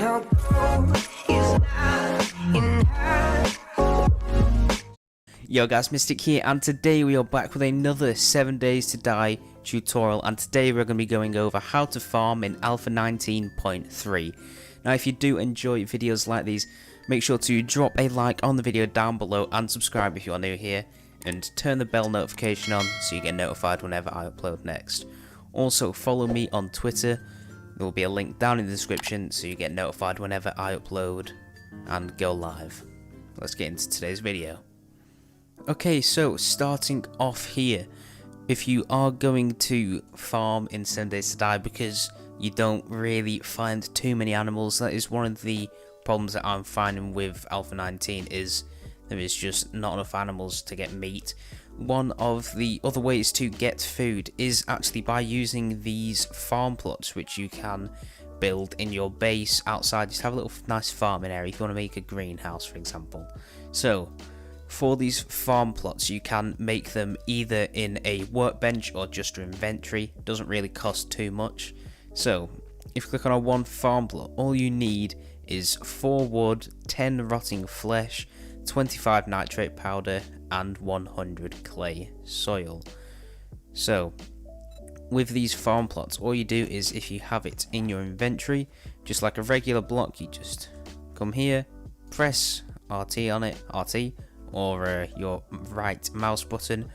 no gold is not enough. Yo guys, Mystic here, and today we are back with another 7 Days to Die tutorial, and today we're going to be going over how to farm in Alpha 19.3. Now if you do enjoy videos like these, make sure to drop a like on the video down below and subscribe if you are new here, and turn the bell notification on so you get notified whenever I upload next. Also follow me on Twitter, there will be a link down in the description so you get notified whenever I upload and go live. Let's get into today's video. Okay, so starting off here, if you are going to farm in 7 Days to Die because you don't really find too many animals, that is one of the problems that I'm finding with Alpha 19, is there is just not enough animals to get meat. One of the other ways to get food is actually by using these farm plots, which you can build in your base outside. Just have a little nice farming area if you want to make a greenhouse, for example. So for these farm plots, you can make them either in a workbench or just your inventory. It doesn't really cost too much. So if you click on our one farm plot, all you need is 4 wood, 10 rotting flesh, 25 nitrate powder, and 100 clay soil. So with these farm plots, all you do is, if you have it in your inventory, just like a regular block, you just come here, press RT on it, RT, or your right mouse button,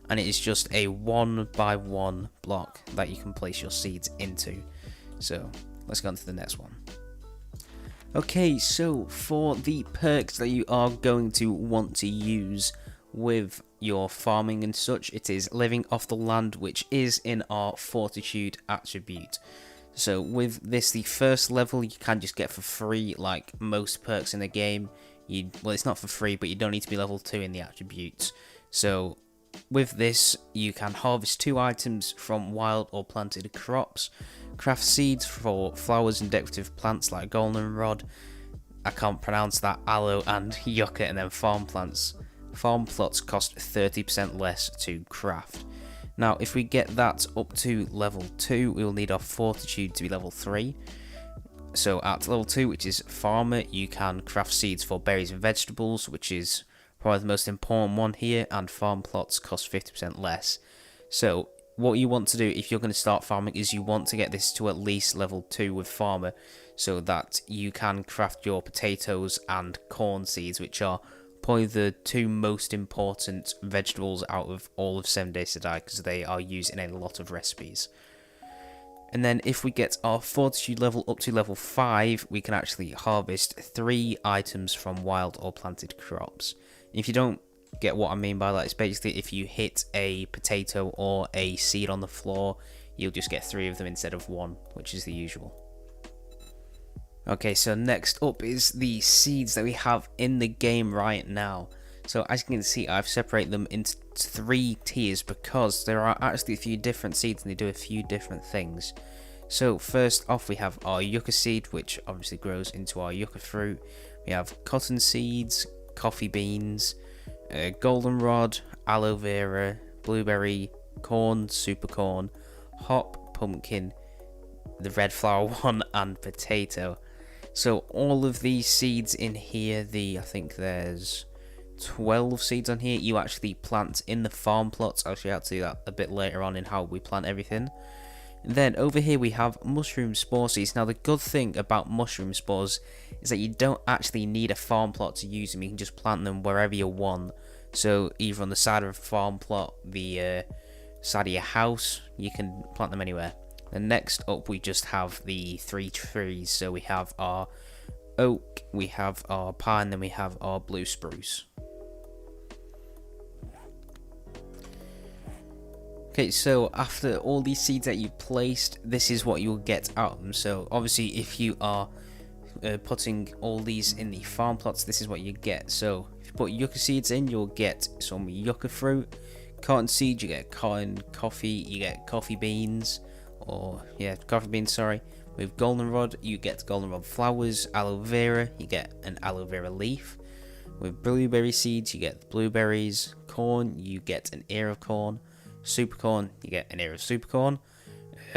and it is just a 1x1 block that you can place your seeds into. So let's go on to the next one. Okay, so for the perks that you are going to want to use with your farming and such, it is living off the land, which is in our fortitude attribute. So with this, the first level you can just get for free, like most perks in the game. Well, it's not for free, but you don't need to be level 2 in the attributes. So with this, you can harvest 2 items from wild or planted crops, craft seeds for flowers and decorative plants like goldenrod, I can't pronounce that, aloe and yucca, and then farm plants. Farm plots cost 30% less to craft. Now if we get that up to level 2, we will need our fortitude to be level 3. So at level 2, which is farmer, you can craft seeds for berries and vegetables, which is probably the most important one here, and farm plots cost 50% less. So what you want to do if you're going to start farming is you want to get this to at least level 2 with farmer, so that you can craft your potatoes and corn seeds, which are probably the 2 most important vegetables out of all of 7 Days to Die, because they are used in a lot of recipes. And then if we get our fortitude level up to level 5, we can actually harvest 3 items from wild or planted crops. If you don't get what I mean by that, it's basically if you hit a potato or a seed on the floor, you'll just get 3 of them instead of 1, which is the usual. Okay, so next up is the seeds that we have in the game right now. So as you can see, I've separated them into 3 tiers because there are actually a few different seeds and they do a few different things. So first off, we have our yucca seed, which obviously grows into our yucca fruit. We have cotton seeds, coffee beans, goldenrod, aloe vera, blueberry, corn, super corn, hop, pumpkin, the red flower one, and potato. So all of these seeds in here, I think there's 12 seeds on here, you actually plant in the farm plots. I'll show you how to do that a bit later on in how we plant everything. And then over here we have mushroom spore seeds. Now the good thing about mushroom spores is that you don't actually need a farm plot to use them. You can just plant them wherever you want. So either on the side of a farm plot, the side of your house, you can plant them anywhere. And next up we just have the 3 trees. So we have our oak, we have our pine, then we have our blue spruce. Okay, so after all these seeds that you placed, this is what you'll get out of them. So obviously if you are putting all these in the farm plots, this is what you get. So if you put yucca seeds in, you'll get some yucca fruit. Cotton seed, you get cotton. Coffee, you get coffee beans. Coffee beans, sorry. With goldenrod, you get goldenrod flowers. Aloe vera, you get an aloe vera leaf. With blueberry seeds, you get blueberries. Corn, you get an ear of corn. Super corn, you get an ear of super corn.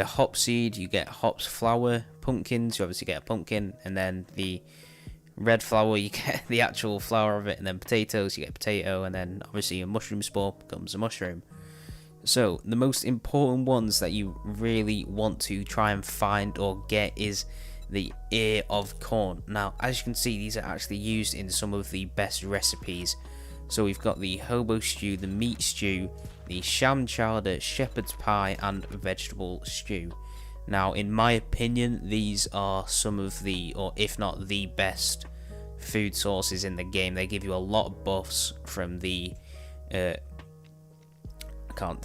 hop seed, you get hops flour. Pumpkins, you obviously get a pumpkin, and then the red flour, you get the actual flour of it, and then potatoes, you get potato, and then obviously a mushroom spore becomes a mushroom. So the most important ones that you really want to try and find or get is the ear of corn. Now, as you can see, these are actually used in some of the best recipes. So we've got the hobo stew, the meat stew, the sham chowder, shepherd's pie, and vegetable stew. Now, in my opinion, these are some of the, or if not the best food sources in the game. They give you a lot of buffs from the from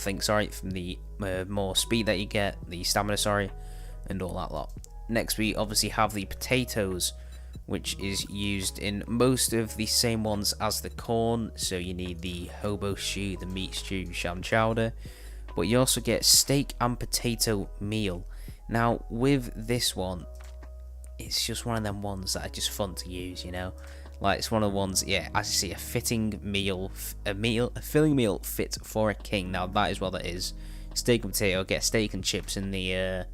the more speed that you get, the stamina, and all that lot. Next, we obviously have the potatoes, which is used in most of the same ones as the corn. So you need the hobo stew, the meat stew, sham chowder, but you also get steak and potato meal. Now, with this one, it's just one of them ones that are just fun to use, you know? Like, it's one of the ones, yeah, as you see, a filling meal fit for a king. Now, that is what that is. Steak and potato, get steak and chips in the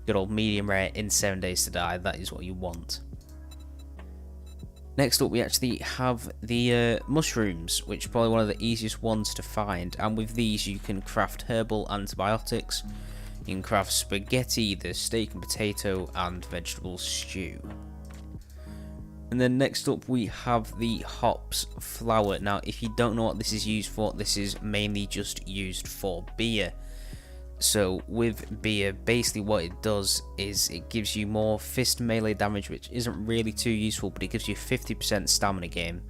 good old medium rare in 7 days to die. That is what you want. Next up, we actually have the mushrooms, which are probably one of the easiest ones to find. And with these, you can craft herbal antibiotics. You can craft spaghetti, the steak and potato, and vegetable stew. And then next up we have the hops flour. Now, if you don't know what this is used for, this is mainly just used for beer. So with beer, basically what it does is it gives you more fist melee damage, which isn't really too useful, but it gives you 50% stamina gain.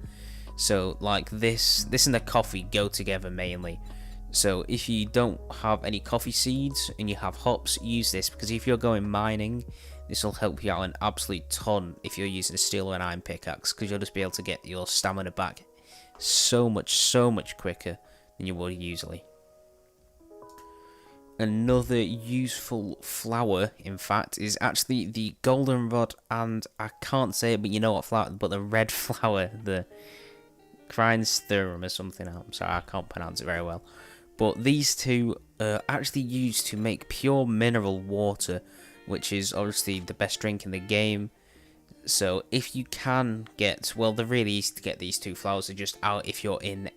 So like this and the coffee go together mainly. So if you don't have any coffee seeds and you have hops, use this, because if you're going mining, this will help you out an absolute ton if you're using a steel or an iron pickaxe, because you'll just be able to get your stamina back so much quicker than you would usually. Another useful flower, in fact, is actually the goldenrod, and I can't say it, but you know what flower, but the red flower, the Crynstherum or something. I'm sorry, I can't pronounce it very well. But these two are actually used to make pure mineral water, which is obviously the best drink in the game. So if you can get, well, they're really easy to get, these two flowers. They're just out if you're in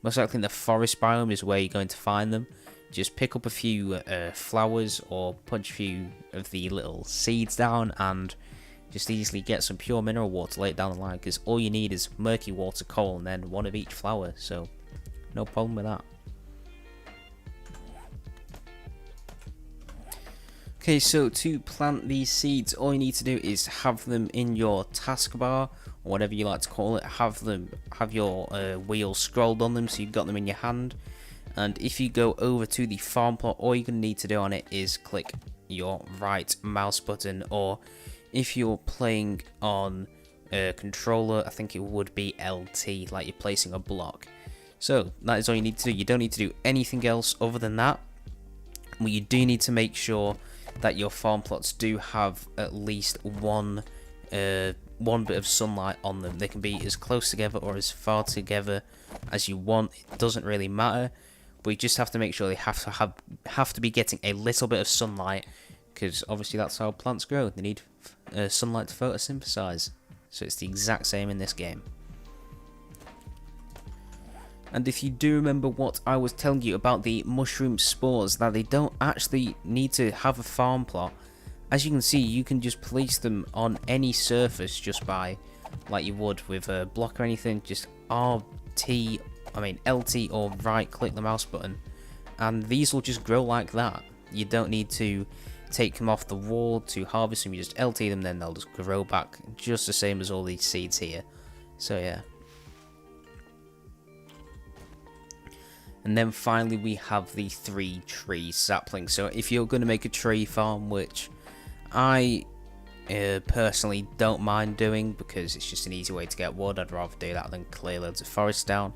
most likely in the forest biome is where you're going to find them. Just pick up a few flowers or punch a few of the little seeds down and just easily get some pure mineral water later down the line, because all you need is murky water, coal, and then one of each flower. So no problem with that. Okay, so to plant these seeds, all you need to do is have them in your taskbar, or whatever you like to call it. Have your wheel scrolled on them so you've got them in your hand. And if you go over to the farm plot, all you're going to need to do on it is click your right mouse button, or if you're playing on a controller, I think it would be LT, like you're placing a block. So that is all you need to do. You don't need to do anything else other than that. Well, you do need to make sure that your farm plots do have at least one bit of sunlight on them. They can be as close together or as far together as you want. It doesn't really matter, but you just have to make sure they have to be getting a little bit of sunlight, because obviously that's how plants grow. They need sunlight to photosynthesize. So it's the exact same in this game. And if you do remember what I was telling you about the mushroom spores, that they don't actually need to have a farm plot. As you can see, you can just place them on any surface just by, like you would with a block or anything, just LT or right click the mouse button, and these will just grow like that. You don't need to take them off the wall to harvest them. You just LT them, then they'll just grow back just the same as all these seeds here. So yeah. And then finally we have the 3 tree saplings. So if you're going to make a tree farm, which I personally don't mind doing because it's just an easy way to get wood, I'd rather do that than clear loads of forest down.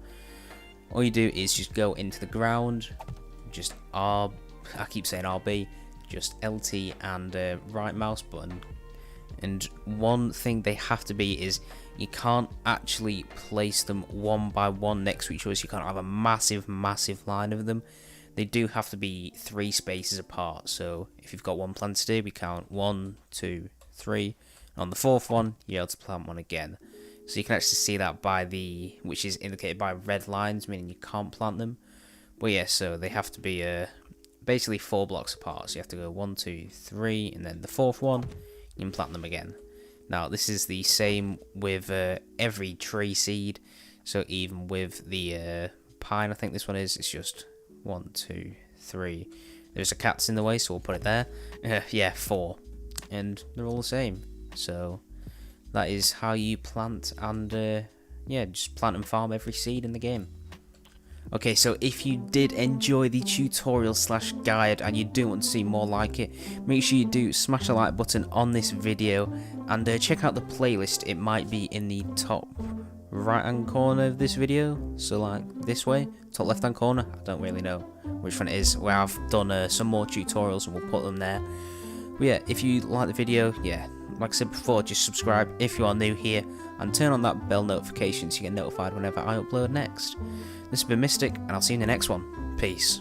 All you do is just go into the ground, just I keep saying RB, just LT and right mouse button. And one thing they have to be is you can't actually place them one by one next to each other, so you can't have a massive line of them. they do have to be 3 spaces apart. So if you've got one planted, we count 1, 2, 3. On the 4th one, you're able to plant one again. So you can actually see that by which is indicated by red lines, meaning you can't plant them. But yeah, so they have to be basically 4 blocks apart. So you have to go 1, 2, 3, and then the 4th one, you can plant them again. Now this is the same with every tree seed. So even with the pine, I think this one is, it's just 1, 2, 3. There's a cat's in the way, so we'll put it there. Yeah, 4. And they're all the same. So that is how you plant and yeah, just plant and farm every seed in the game. Okay, so if you did enjoy the tutorial / guide and you do want to see more like it, make sure you do smash the like button on this video and check out the playlist. It might be in the top right hand corner of this video, so like this way, top left hand corner, I don't really know which one it is, where I've done some more tutorials and we'll put them there. But yeah, if you like the video, yeah, like I said before, just subscribe if you are new here and turn on that bell notification so you get notified whenever I upload next. This has been Mystic, and I'll see you in the next one. Peace.